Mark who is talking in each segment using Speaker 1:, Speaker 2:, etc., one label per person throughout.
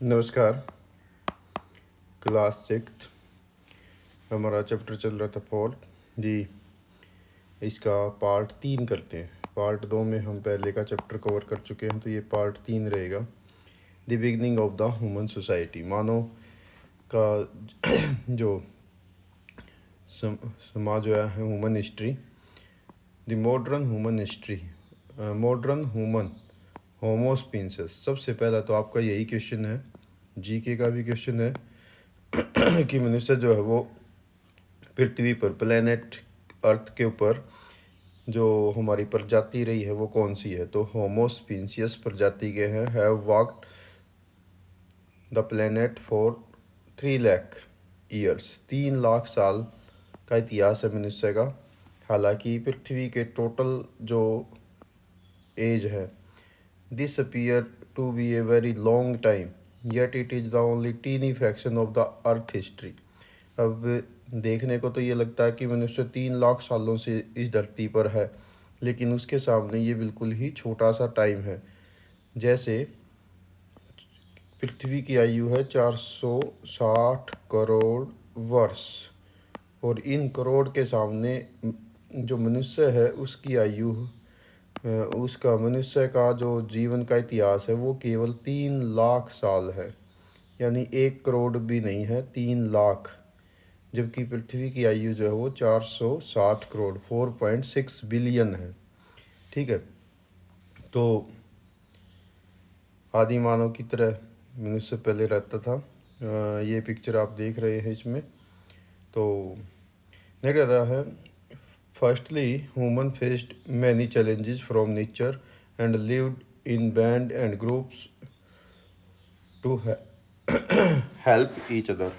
Speaker 1: नमस्कार। Class six हमारा chapter चल रहा था फोर्थ जी। इसका पार्ट 3 करते हैं। पार्ट 2 में हम पहले का चैप्टर कवर कर चुके हैं, तो ये पार्ट 3 रहेगा। The beginning of the human society, मानव का जो समाज जो है human history. The modern human history, modern human homo sapiens. सबसे पहला तो आपका यही क्वेश्चन है, जीके का भी क्वेश्चन है कि मनुष्य जो है वो पृथ्वी पर, प्लेनेट अर्थ के ऊपर जो हमारी प्रजाति रही है वो कौन सी है। तो होमोस्पिंसियस प्रजाति के हैं। Have walked the planet for 3 lakh years. 3 lakh साल का इतिहास है मनुष्य का। हालांकि पृथ्वी के टोटल जो एज है, this appear to be a very long time, yet it is the only tiny fraction of the earth history. अब देखने को तो ये लगता है कि मनुष्य 3 लाख सालों से इस धरती पर है, लेकिन उसके सामने ये बिल्कुल ही छोटा सा टाइम है। जैसे पृथ्वी की आयु है 460 करोड़ वर्ष, और इन करोड़ के सामने जो मनुष्य है उसकी आयु, उसका मनुष्य का जो जीवन का इतिहास है वो केवल 3 लाख साल है। यानी 1 करोड़ भी नहीं है, 3 लाख। जबकि पृथ्वी की आयु जो है वो 460 करोड़ 4.6 बिलियन है। ठीक है। तो आदि मानव की तरह मनुष्य पहले रहता था। ये पिक्चर आप देख रहे हैं इसमें। तो नहीं रहता है, firstly human faced many challenges from nature and lived in band and groups to help each other.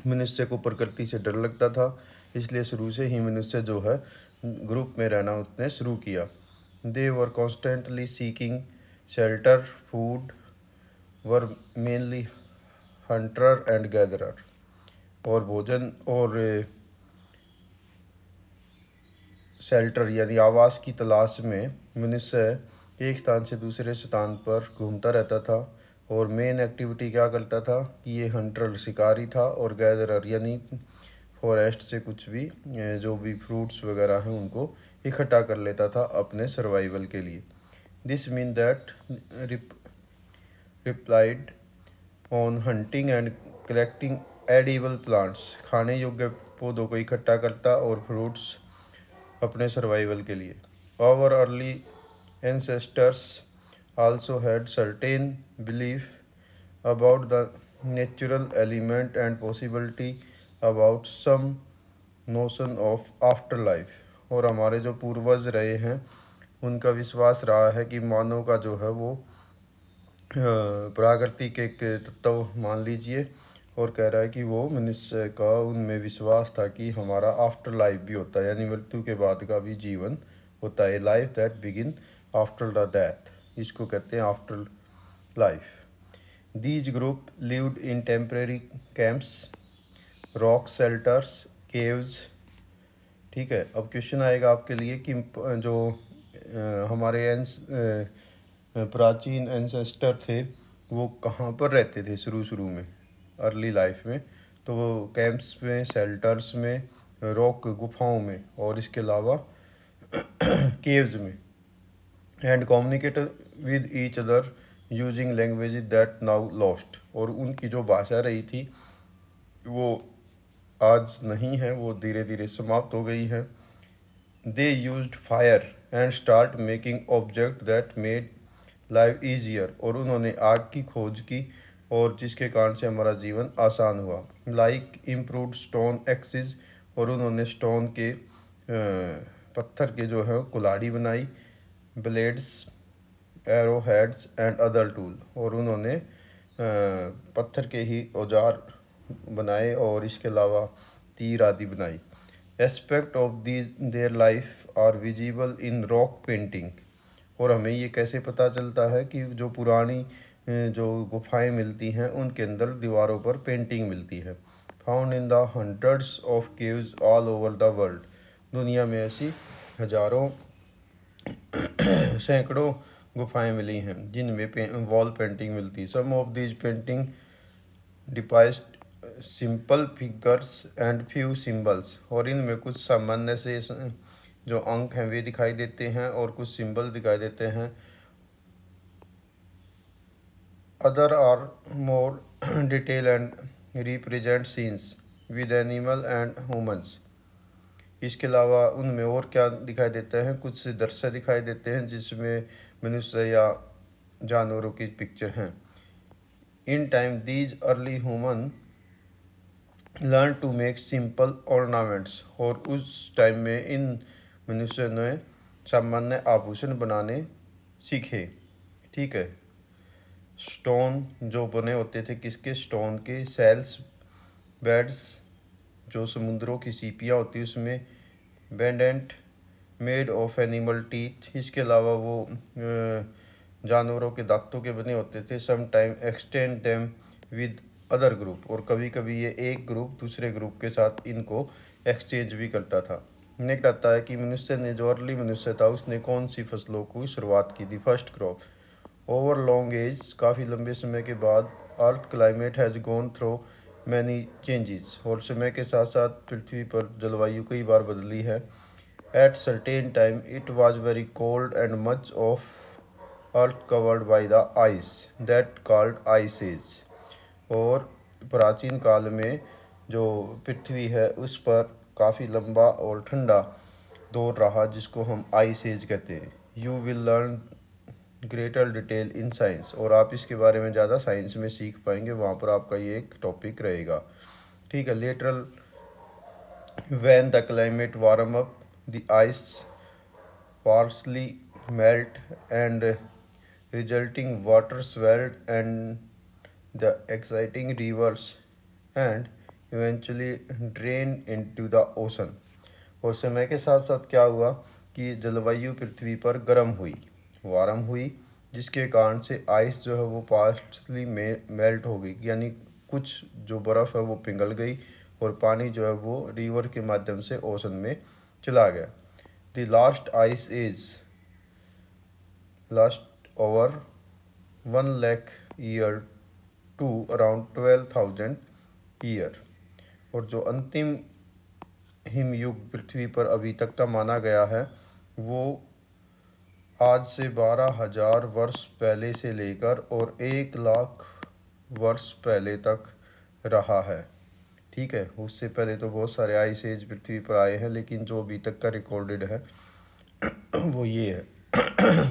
Speaker 1: मनुष्य को प्रकृति से डर लगता था, इसलिए शुरू से ही मनुष्य जो है ग्रुप में रहना उसने शुरू किया। They were constantly seeking shelter, food, were mainly hunter and gatherer. और भोजन और शेल्टर यानी आवास की तलाश में मनुष्य एक स्थान से दूसरे स्थान पर घूमता रहता था। और मेन एक्टिविटी क्या करता था कि ये हंटर शिकारी था, और गैदरर यानी फॉरेस्ट से कुछ भी जो भी फ्रूट्स वगैरह हैं उनको इकट्ठा कर लेता था अपने सर्वाइवल के लिए। This mean that replied on hunting and collecting edible plants. खाने योग्य पौधों को इकट्ठा करता और फ्रूट्स अपने सर्वाइवल के लिए। Our early ancestors also had certain belief about the natural element and possibility about some notion of afterlife। और हमारे जो पूर्वज रहे हैं उनका विश्वास रहा है कि मानव का जो है वो प्राकृतिक एक तत्व मान लीजिए, और कह रहा है कि वो मनुष्य का उनमें विश्वास था कि हमारा आफ्टर लाइफ भी होता है, यानी मृत्यु के बाद का भी जीवन होता है। Life that begin after the death, इसको कहते हैं after life. These group lived in temporary camps, rock shelters, caves। ठीक है। अब क्वेश्चन आएगा आपके लिए कि जो हमारे प्राचीन एंसेस्टर थे वो कहाँ पर रहते थे शुरू में, अर्ली लाइफ में। तो वो कैंप्स में, शेल्टर्स में, रॉक गुफाओं में, और इसके अलावा केव्स में। And communicate with each other using language that now lost. और उनकी जो भाषा रही थी वो आज नहीं है, वो धीरे धीरे समाप्त हो गई है। They used fire and start making object that made life easier. और उन्होंने आग की खोज की, और जिसके कारण से हमारा जीवन आसान हुआ। Like improved stone axis. और उन्होंने स्टोन के पत्थर के जो है कुल्हाड़ी बनाई। Blades, arrow heads and other tool. और उन्होंने पत्थर के ही औजार बनाए, और इसके अलावा तीर आदि बनाई। Aspect of the their life are visible in rock painting. और हमें ये कैसे पता चलता है कि जो पुरानी जो गुफाएं मिलती हैं उनके अंदर दीवारों पर पेंटिंग मिलती है। Found in the hundreds of caves all over the world. दुनिया में ऐसी हजारों सैकड़ों गुफाएं मिली हैं जिनमें वॉल पेंटिंग मिलती। Some of these painting depicted simple figures and few symbols, और इनमें कुछ सामान्य से जो अंक हैं वे दिखाई देते हैं और कुछ सिंबल दिखाई देते हैं। Other are more detail and represent scenes with animal and humans. इसके अलावा उनमें और क्या दिखाई देता है, कुछ दृश्य दिखाई देते हैं जिसमें मनुष्य या जानवरों की पिक्चर हैं। In time these early human learn to make simple ornaments, और उस टाइम में इन मनुष्यों ने सामान्य आभूषण बनाने सीखे। ठीक है। स्टोन जो बने होते थे, किसके? स्टोन के। सेल्स बेड्स जो समुद्रों की सीपियाँ होती उसमें। बेंडेंट मेड ऑफ एनिमल टीथ, इसके अलावा वो जानवरों के दांतों के बने होते थे। Some time extend them with other group, और कभी कभी ये एक ग्रुप दूसरे ग्रुप के साथ इनको एक्सचेंज भी करता था। नेक्स्ट आता है कि मनुष्य ने, जो अर्ली मनुष्य था, उसने कौन सी फसलों की शुरुआत की थी? First crop. Over long age, काफ़ी लंबे समय के बाद, earth climate has gone through many changes, और समय के साथ साथ पृथ्वी पर जलवायु कई बार बदली है। At certain time it was very cold and much of earth covered by the ice that called ice age, और प्राचीन काल में जो पृथ्वी है उस पर काफ़ी लंबा और ठंडा दौर रहा जिसको हम आइस एज कहते हैं। You will learn greater detail in science, और आप इसके बारे में ज़्यादा साइंस में सीख पाएंगे, वहाँ पर आपका ये एक टॉपिक रहेगा। ठीक है। Lateral when the climate warm up the ice partially melt and resulting water swelled and the exciting rivers and eventually drain into the ocean। और समय के साथ साथ क्या हुआ कि जलवायु पृथ्वी पर गर्म हुई, वार्म हुई, जिसके कारण से आइस जो है वो पार्शली मेल्ट हो गई, यानी कुछ जो बर्फ़ है वो पिघल गई और पानी जो है वो रिवर के माध्यम से ओशन में चला गया। The last ice age last over 1 lakh year to around 12,000 year, और जो अंतिम हिमयुग पृथ्वी पर अभी तक का माना गया है वो आज से 12,000 वर्ष पहले से लेकर और 1 लाख वर्ष पहले तक रहा है। ठीक है। उससे पहले तो बहुत सारे आइस एज पृथ्वी पर आए हैं, लेकिन जो अभी तक का रिकॉर्डेड है वो ये है।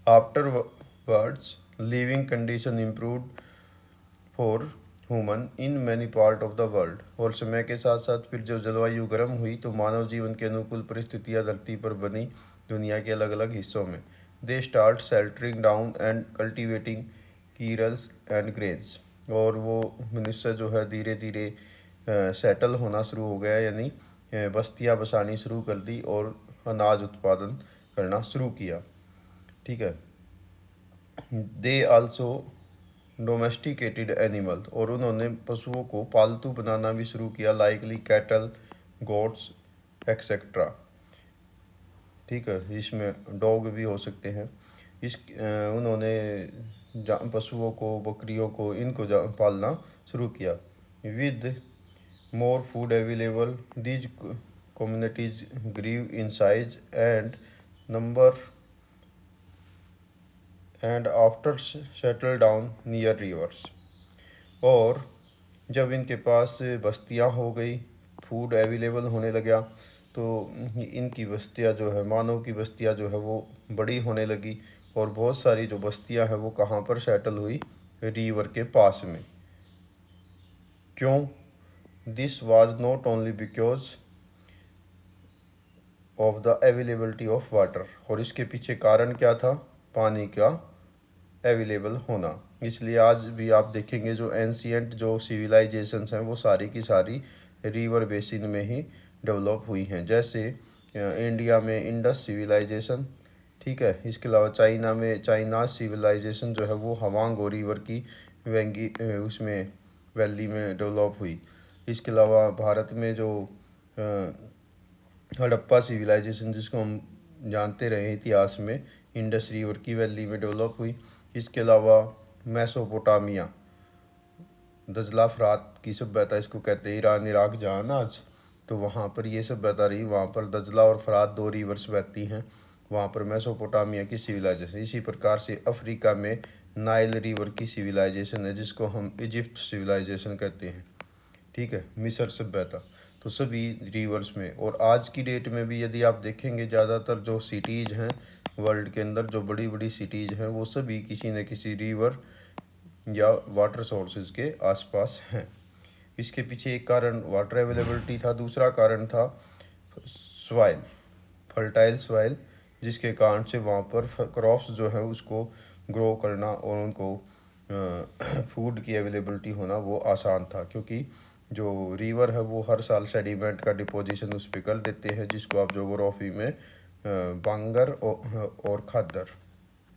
Speaker 1: After words living condition improved for human in many part of the world, और समय के साथ साथ फिर जब जलवायु गर्म हुई तो मानव जीवन के अनुकूल परिस्थितियाँ धरती पर बनी दुनिया के अलग अलग हिस्सों में। They start settling down and cultivating cereals and grains, और वो मनुष्य जो है धीरे धीरे सेटल होना शुरू हो गया, यानी बस्तियाँ बसानी शुरू कर दी और अनाज उत्पादन करना शुरू किया। ठीक है। दे आल्सो डोमेस्टिकेटेड एनिमल, और उन्होंने पशुओं को पालतू बनाना भी शुरू किया, लाइकली कैटल, गोट्स एक्सेट्रा। ठीक है। इसमें डॉग भी हो सकते हैं। उन्होंने पशुओं को, बकरियों को, इनको पालना शुरू किया। With more food available these communities grew in size and number and after settle down near rivers, और जब इनके पास बस्तियां हो गई, फूड अवेलेबल होने लगा, तो इनकी बस्तियां जो है, मानव की बस्तियां जो है वो बड़ी होने लगी, और बहुत सारी जो बस्तियां हैं वो कहाँ पर सेटल हुई? रिवर के पास में। क्यों? This was not only because of the availability of water, और इसके पीछे कारण क्या था? पानी का अवेलेबल होना। इसलिए आज भी आप देखेंगे जो एंशियंट जो सिविलाइजेशंस हैं वो सारी की सारी रिवर बेसिन में ही डेवलप हुई हैं। जैसे इंडिया में इंडस सिविलाइजेशन, ठीक है। इसके अलावा चाइना में चाइना सिविलाइजेशन जो है वो हवांगो रिवर की वेंगी उसमें वैली में डेवलप हुई। इसके अलावा भारत में जो हड़प्पा सिविलाइजेशन जिसको हम जानते रहे इतिहास में, इंडस रिवर की वैली में डेवलप हुई। इसके अलावा मेसोपोटामिया, दजला फरात की सभ्यता इसको कहते हैं, ईरान इराक जहाँ ना आज, तो वहाँ पर ये सभ्यता रही। वहाँ पर दजला और फरात दो रिवर्स बहती हैं, वहाँ पर मेसोपोटामिया की सिविलाइजेशन। इसी प्रकार से अफ्रीका में नाइल रिवर की सिविलाइजेशन है, जिसको हम इजिप्ट सिविलाइजेशन कहते हैं। ठीक है, मिस्र सभ्यता। तो सभी रिवर्स में, और आज की डेट में भी यदि आप देखेंगे ज़्यादातर जो सिटीज़ हैं वर्ल्ड के अंदर, जो बड़ी बड़ी सिटीज़ हैं, वो सभी किसी न किसी रिवर या वाटर सोर्सेज के आसपास हैं। इसके पीछे एक कारण वाटर अवेलेबिलिटी था, दूसरा कारण था सॉइल, फर्टाइल सॉइल, जिसके कारण से वहाँ पर क्रॉप्स जो है उसको ग्रो करना और उनको फूड की अवेलेबिलिटी होना वो आसान था, क्योंकि जो रिवर है वो हर साल सेडिमेंट का डिपोजिशन उस पर कर देते हैं, जिसको आप जोग्राफी में बांगर और खादर,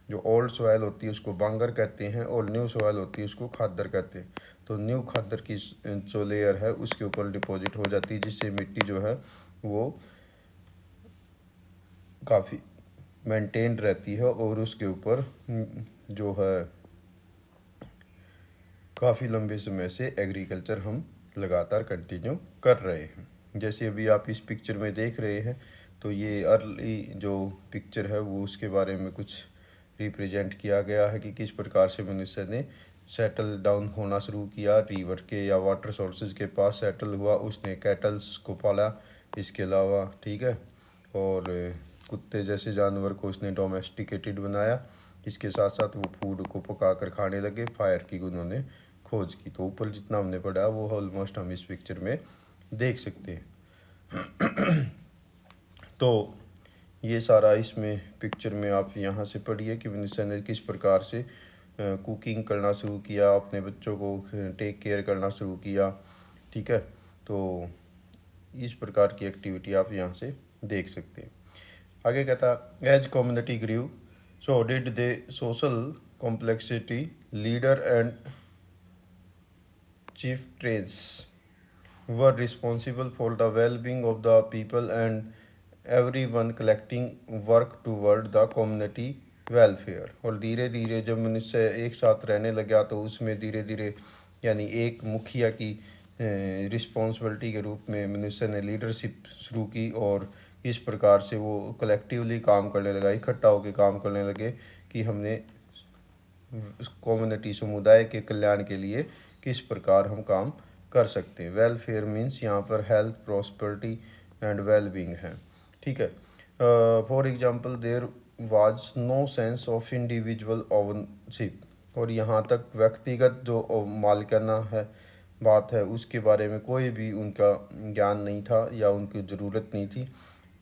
Speaker 1: जो ओल्ड सॉइल होती है उसको बांगर कहते हैं और न्यू सॉइल होती है उसको खादर कहते हैं। तो न्यू खादर की जो लेयर है उसके ऊपर डिपॉजिट हो जाती है, जिससे मिट्टी जो है वो काफ़ी मेंटेन रहती है और उसके ऊपर जो है काफ़ी लंबे समय से एग्रीकल्चर हम लगातार कंटिन्यू कर रहे हैं। जैसे अभी आप इस पिक्चर में देख रहे हैं, तो ये अर्ली जो पिक्चर है वो उसके बारे में कुछ रिप्रेजेंट किया गया है कि किस प्रकार से मनुष्य ने सेटल डाउन होना शुरू किया, रिवर के या वाटर सोर्सेज के पास सेटल हुआ, उसने कैटल्स को पाला इसके अलावा, ठीक है, और कुत्ते जैसे जानवर को उसने डोमेस्टिकेटेड बनाया। इसके साथ साथ वो फूड को पका कर खाने लगे, फायर की उन्होंने खोज की। तो ऊपर जितना हमने पढ़ा वो ऑलमोस्ट हम इस पिक्चर में देख सकते हैं। तो ये सारा इसमें पिक्चर में आप यहाँ से पढ़िए कि मनुष्य ने किस प्रकार से कुकिंग करना शुरू किया, अपने बच्चों को टेक केयर करना शुरू किया। ठीक है, तो इस प्रकार की एक्टिविटी आप यहाँ से देख सकते हैं। आगे कहता as community grew so did their social complexity leader and chieftains were responsible for the well-being of the people and everyone collecting work toward the community welfare. और धीरे धीरे जब मनुष्य एक साथ रहने लगा तो उसमें धीरे धीरे यानी एक मुखिया की रिस्पॉन्सिबिलिटी के रूप में मनुष्य ने लीडरशिप शुरू की, और इस प्रकार से वो कलेक्टिवली काम करने लगा, इकट्ठा होकर काम करने लगे कि हमने कम्युनिटी समुदाय के कल्याण के लिए किस प्रकार हम काम कर सकते हैं। वेलफेयर मीन्स यहाँ पर हेल्थ, प्रॉस्पेरिटी एंड वेलबींग है। ठीक है, for example there was no sense of individual ownership, और यहाँ तक व्यक्तिगत जो मालिकाना है बात है उसके बारे में कोई भी उनका ज्ञान नहीं था या उनकी ज़रूरत नहीं थी।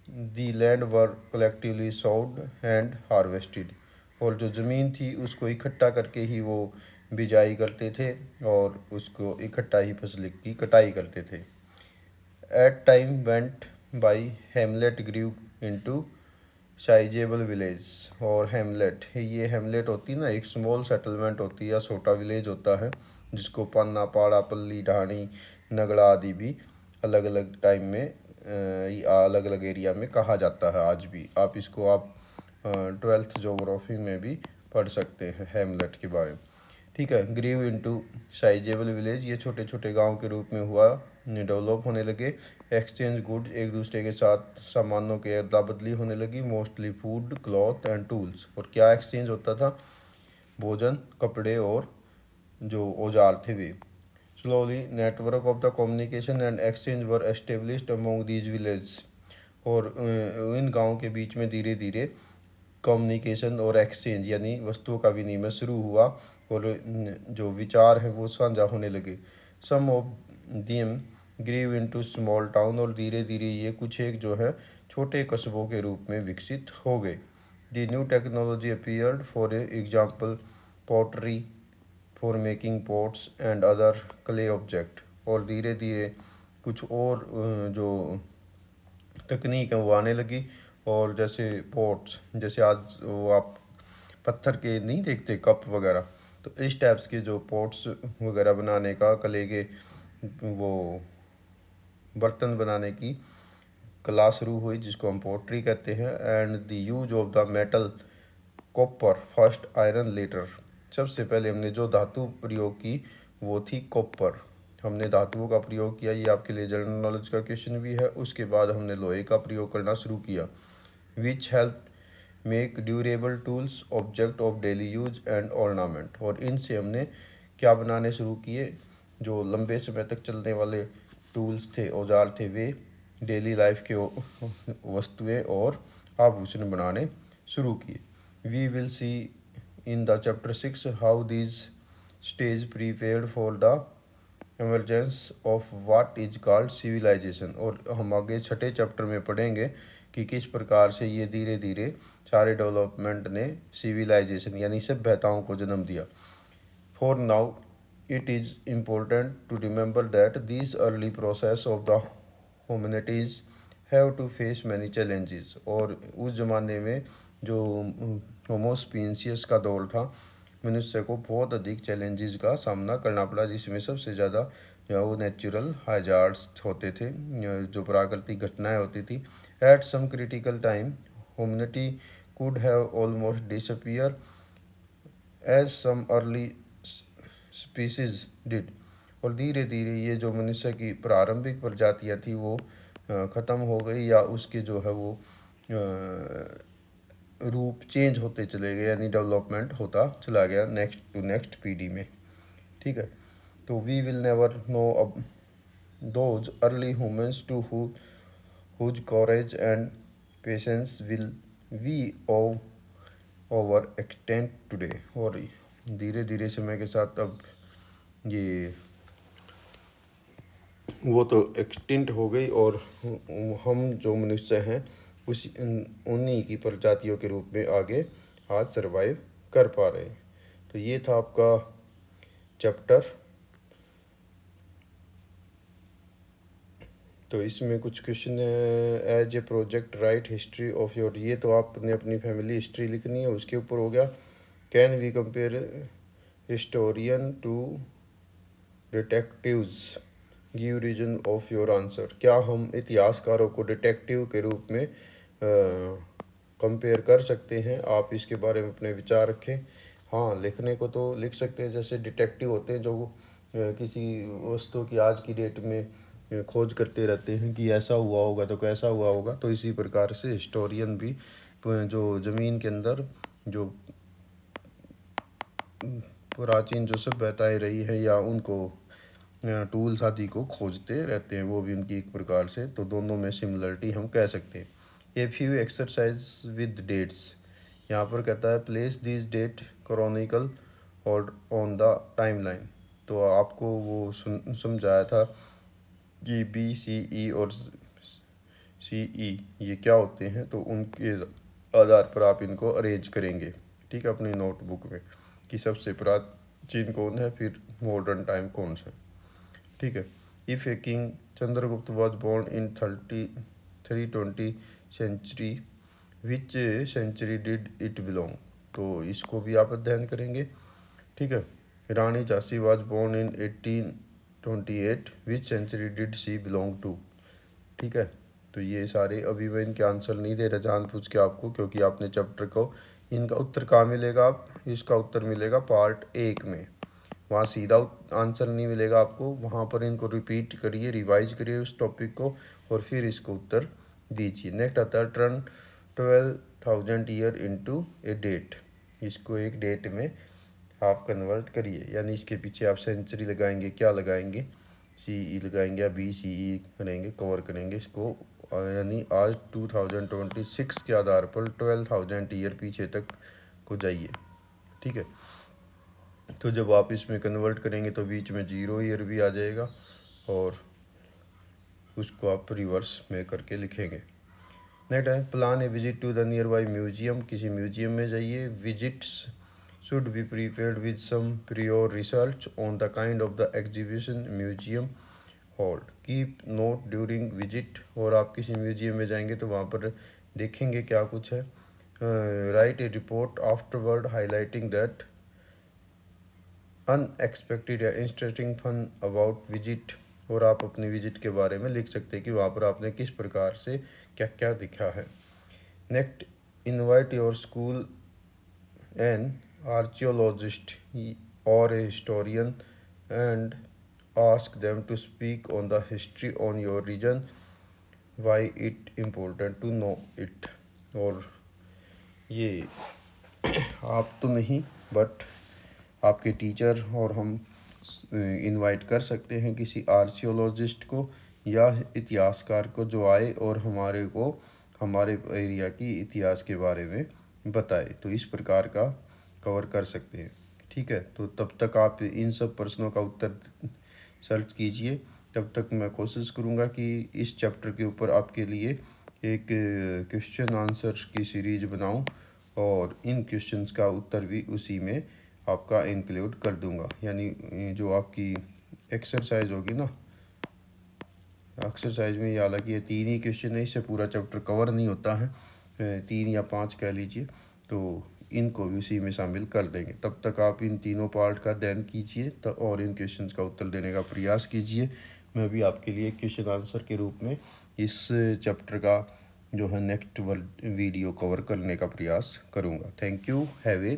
Speaker 1: The land were collectively sowed and harvested, और जो ज़मीन थी उसको इकट्ठा करके ही वो बिजाई करते थे और उसको इकट्ठा ही फसल की कटाई करते थे। At time went by hamlet grew into sizeable village, और हेमलेट, ये हेमलेट होती है ना, एक स्मॉल सेटलमेंट होती है या छोटा विलेज होता है, जिसको पन्ना, पाड़ा, पल्ली, ढाणी, नगड़ा आदि भी अलग अलग टाइम में अलग अलग एरिया में कहा जाता है। आज भी आप इसको आप 12th जोग्राफी में भी पढ़ सकते हैं हेमलेट के बारे में। ठीक है, ग्रीव इनटू साइजेबल विलेज, ये छोटे छोटे गांव के रूप में हुआ, डेवलप होने लगे। एक्सचेंज गुड्स, एक दूसरे के साथ सामानों की अदला बदली होने लगी। Mostly food, cloth and tools, और क्या एक्सचेंज होता था? भोजन, कपड़े और जो औजार थे वे। Slowly network of the communication and exchange were established among these village, और इन गाँव के बीच में धीरे धीरे कम्युनिकेशन और एक्सचेंज यानी वस्तुओं का विनिमय शुरू हुआ और जो विचार हैं वो साझा होने लगे। Some of them grew into small town, और धीरे धीरे ये कुछ एक जो है छोटे कस्बों के रूप में विकसित हो गए। The new technology appeared, for example pottery for making pots and other clay object, और धीरे धीरे कुछ और जो तकनीक है वो आने लगी। और जैसे पॉट्स, जैसे आज वो आप पत्थर के नहीं देखते कप वगैरह, तो इस टाइप्स के जो पॉट्स वगैरह बनाने का, कले के वो बर्तन बनाने की कला शुरू हुई, जिसको हम पॉटरी कहते हैं। And the use of the metal copper first iron later. सबसे पहले हमने जो धातु प्रयोग की वो थी कॉपर। हमने धातुओं का प्रयोग किया, ये आपके लिए जनरल नॉलेज का क्वेश्चन भी है। उसके बाद हमने लोहे का प्रयोग करना शुरू किया। Which help make durable tools object of daily use and ornament. और इनसे हमने क्या बनाने शुरू किए, जो लंबे समय तक चलने वाले टूल्स थे, औजार थे, वे डेली लाइफ के वस्तुएं और आभूषण बनाने शुरू किए। We will see in the chapter 6 how these stage prepared for the emergence of what is called civilisation. और हम आगे छठे चैप्टर में पढ़ेंगे कि किस प्रकार से ये धीरे धीरे सारे डेवलपमेंट ने सिविलाइजेशन यानी सभ्यताओं को जन्म दिया। For now it is important to remember that these early process of the humanities have to face many challenges। और उस ज़माने में जो होमोस्पीशियस का दौर था, मनुष्य को बहुत अधिक चैलेंजेस का सामना करना पड़ा, जिसमें सबसे ज़्यादा जो वो नेचुरल हाजार्ड्स होते थे, जो प्राकृतिक घटनाएं होती थी। At some critical time humanity could have almost disappeared as some early species did। और धीरे धीरे ये जो मनुष्य की प्रारंभिक प्रजातियां थी वो ख़त्म हो गई, या उसके जो है वो रूप चेंज होते चले गए, यानी डेवलपमेंट होता चला गया नेक्स्ट टू नेक्स्ट पीढ़ी में। ठीक है, तो we will never know about those early humans to whose courage and patience will we over extend today. और धीरे धीरे समय के साथ अब ये वो तो एक्सटिंक्ट हो गई, और हम जो मनुष्य हैं उस उन्हीं की प्रजातियों के रूप में आगे आज सरवाइव कर पा रहे हैं। तो ये था आपका चैप्टर। तो इसमें कुछ क्वेश्चन है। As a project write history of your, ये तो आपने अपनी फैमिली हिस्ट्री लिखनी है, उसके ऊपर हो गया। Can we compare historian to detectives, give reason of your answer. क्या हम इतिहासकारों को डिटेक्टिव के रूप में कंपेयर कर सकते हैं? आप इसके बारे में अपने विचार रखें। हाँ, लिखने को तो लिख सकते हैं। जैसे डिटेक्टिव होते हैं जो किसी वस्तु की आज की डेट में खोज करते रहते हैं कि ऐसा हुआ होगा तो कैसा हुआ होगा, तो इसी प्रकार से हिस्टोरियन भी जो ज़मीन के अंदर जो प्राचीन जो सभ्यताएं रही है या उनको टूल्स आदि को खोजते रहते हैं, वो भी उनकी एक प्रकार से, तो दोनों में सिमिलरिटी हम कह सकते हैं। A few exercise with dates, यहाँ पर कहता है प्लेस दिस डेट क्रॉनिकल और ऑन द टाइमलाइन। तो आपको वो समझाया था कि बी सी ई और सी ई ये क्या होते हैं, तो उनके आधार पर आप इनको अरेंज करेंगे, ठीक है, अपनी नोटबुक में, कि सबसे प्राचीन कौन है, फिर मॉडर्न टाइम कौन सा है। ठीक है। If a king Chandragupta was born in 320 century, which century did it belong, तो इसको भी आप अध्ययन करेंगे। ठीक है। Rani Jhansi was born in 1828, which century did she belong to. ठीक है, तो ये सारे, अभी मैं इनके आंसर नहीं दे रहा जानबूझ के आपको, क्योंकि आपने चैप्टर को, इनका उत्तर कहाँ मिलेगा, आप इसका उत्तर मिलेगा पार्ट 1 में, वहाँ सीधा आंसर नहीं मिलेगा आपको, वहाँ पर इनको रिपीट करिए, रिवाइज करिए उस टॉपिक को, और फिर इसको उत्तर दीजिए। नेक्स्ट आता है टर्न 12,000 ईयर इनटू ए डेट, इसको एक डेट में आप कन्वर्ट करिए, यानी इसके पीछे आप सेंचुरी लगाएंगे, क्या लगाएंगे, सी ई लगाएंगे या बी सी ई करेंगे, कवर करेंगे इसको, यानी आज 2026 के आधार पर 12,000 ईयर पीछे तक को जाइए। ठीक है, तो जब आप इसमें कन्वर्ट करेंगे तो बीच में 0 ईयर भी आ जाएगा, और उसको आप रिवर्स में करके लिखेंगे। नेक्स्ट है plan a visit to the nearby museum, किसी म्यूजियम में जाइए। Visits should be prepared with some prior research on the kind of the exhibition museum hold, keep note during visit, और आप किसी म्यूजियम में जाएंगे तो वहाँ पर देखेंगे क्या कुछ है। Right A report afterward highlighting that unexpected या इंटरेस्टिंग फन अबाउट विजिट, और आप अपनी विजिट के बारे में लिख सकते हैं कि वहाँ पर आपने किस प्रकार से क्या क्या दिखा है। Next, invite your school an archaeologist or a historian and ask them to speak on the history on your region, why it important to know it. और ये आप तो नहीं, बट आपके टीचर और हम इनवाइट कर सकते हैं किसी आर्कियोलॉजिस्ट को या इतिहासकार को जो आए और हमारे को हमारे एरिया की इतिहास के बारे में बताए। तो इस प्रकार का कवर कर सकते हैं। ठीक है, तो तब तक आप इन सब प्रश्नों का उत्तर सर्च कीजिए। तब तक मैं कोशिश करूँगा कि इस चैप्टर के ऊपर आपके लिए एक क्वेश्चन आंसर्स की सीरीज बनाऊं और इन क्वेश्चंस का उत्तर भी उसी में आपका इंक्लूड कर दूंगा। यानी जो आपकी एक्सरसाइज होगी ना, एक्सरसाइज में, ये हालांकि ये 3 ही क्वेश्चन है, इससे पूरा चैप्टर कवर नहीं होता है, 3 या 5 कह लीजिए, तो इनको भी उसी में शामिल कर देंगे। तब तक आप इन तीनों पार्ट का अध्ययन कीजिए और इन क्वेश्चंस का उत्तर देने का प्रयास कीजिए। मैं भी आपके लिए क्वेश्चन आंसर के रूप में इस चैप्टर का जो है नेक्स्ट वीडियो कवर करने का प्रयास करूँगा। Thank you, have a